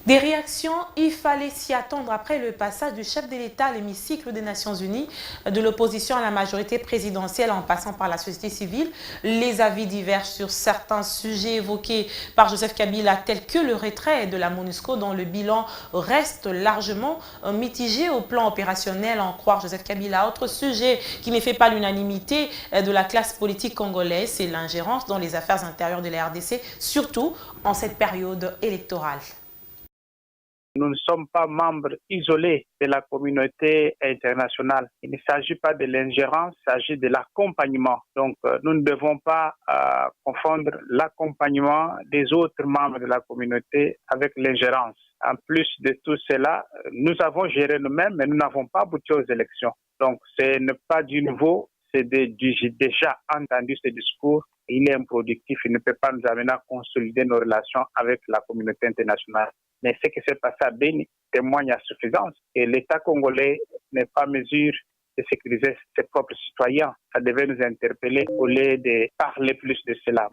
Des réactions, il fallait s'y attendre après le passage du chef de l'État à l'hémicycle des Nations Unies, de l'opposition à la majorité présidentielle en passant par la société civile. Les avis divergent sur certains sujets évoqués par Joseph Kabila, tels que le retrait de la MONUSCO, dont le bilan reste largement mitigé au plan opérationnel, en croire Joseph Kabila. Autre sujet qui ne fait pas l'unanimité de la classe politique congolaise, c'est l'ingérence dans les affaires intérieures de la RDC, surtout en cette période électorale. Nous ne sommes pas membres isolés de la communauté internationale. Il ne s'agit pas de l'ingérence, il s'agit de l'accompagnement. Donc, nous ne devons pas confondre l'accompagnement des autres membres de la communauté avec l'ingérence. En plus de tout cela, nous avons géré nous-mêmes, mais nous n'avons pas abouti aux élections. Donc, ce n'est pas du nouveau, c'est j'ai déjà entendu ce discours. Il est improductif, il ne peut pas nous amener à consolider nos relations avec la communauté internationale. Mais ce qui s'est passé à Beni témoigne à suffisance que l'État congolais n'est pas en mesure de sécuriser ses propres citoyens. Ça devait nous interpeller au lieu de parler plus de cela.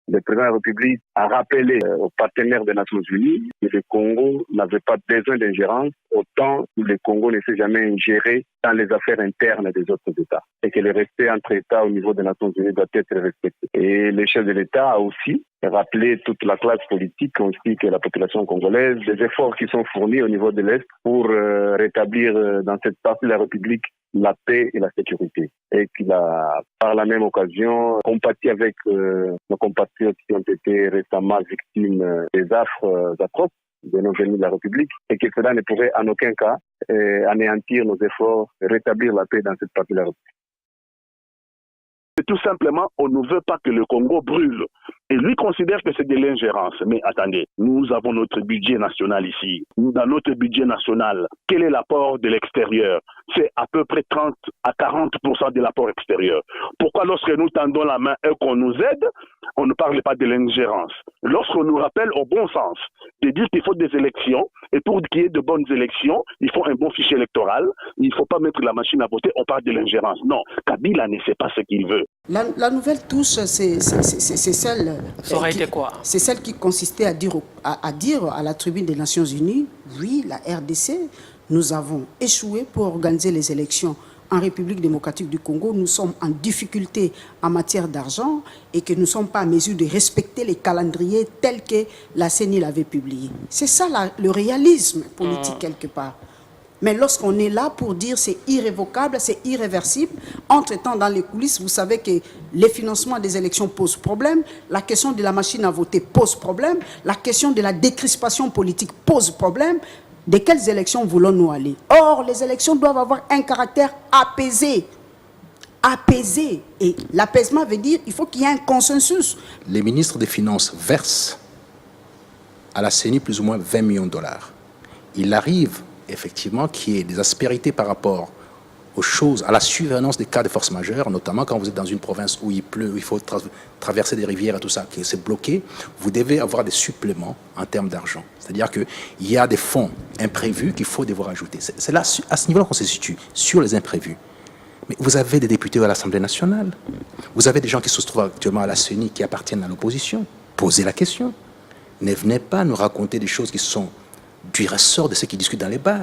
Le président de la République a rappelé aux partenaires des Nations Unies que le Congo n'avait pas besoin d'ingérence, autant que le Congo ne s'est jamais ingéré dans les affaires internes des autres États. Et que le respect entre États au niveau des Nations Unies doit être respecté. Et le chef de l'État a aussi rappelé toute la classe politique ainsi que la population congolaise des efforts qui sont fournis au niveau de l'Est pour rétablir dans cette partie de la République la paix et la sécurité. Et qu'il a, par la même occasion, compati avec nos compatriotes qui ont été récemment victimes des affres atroces de nos ennemis de la République, et que cela ne pourrait en aucun cas anéantir nos efforts de rétablir la paix dans cette partie de la République. Tout simplement, on ne veut pas que le Congo brûle. Et lui considère que c'est de l'ingérence. Mais attendez, nous avons notre budget national ici. Dans notre budget national, quel est l'apport de l'extérieur? C'est à peu près 30 à 40% de l'apport extérieur. Pourquoi lorsque nous tendons la main et qu'on nous aide, on ne parle pas de l'ingérence? Lorsqu'on nous rappelle au bon sens de dire qu'il faut des élections, et pour qu'il y ait de bonnes élections, il faut un bon fichier électoral, il ne faut pas mettre la machine à voter, on parle de l'ingérence. Non, Kabila ne sait pas ce qu'il veut. La nouvelle touche, c'est celle... Ça aurait été quoi? C'est celle qui consistait à dire à la tribune des Nations Unies, oui, la RDC, nous avons échoué pour organiser les élections en République démocratique du Congo. Nous sommes en difficulté en matière d'argent et que nous ne sommes pas en mesure de respecter les calendriers tels que la CENI l'avait publié. C'est ça le réalisme politique quelque part. Mais lorsqu'on est là pour dire c'est irrévocable, c'est irréversible, entre-temps dans les coulisses, vous savez que les financements des élections posent problème, la question de la machine à voter pose problème, la question de la décrispation politique pose problème. De quelles élections voulons-nous aller? Or, les élections doivent avoir un caractère apaisé. Apaisé. Et l'apaisement veut dire qu'il faut qu'il y ait un consensus. Les ministres des Finances versent à la CENI plus ou moins 20 millions de dollars. Il arrive effectivement qu'il y ait des aspérités par rapport aux choses, à la survenance des cas de force majeure, notamment quand vous êtes dans une province où il pleut, où il faut traverser des rivières et tout ça, que c'est bloqué, vous devez avoir des suppléments en termes d'argent. C'est-à-dire qu'il y a des fonds imprévus qu'il faut devoir ajouter. C'est là, à ce niveau-là qu'on se situe, sur les imprévus. Mais vous avez des députés à l'Assemblée nationale, vous avez des gens qui se trouvent actuellement à la CENI qui appartiennent à l'opposition. Posez la question. Ne venez pas nous raconter des choses qui sont du ressort de ceux qui discutent dans les bars.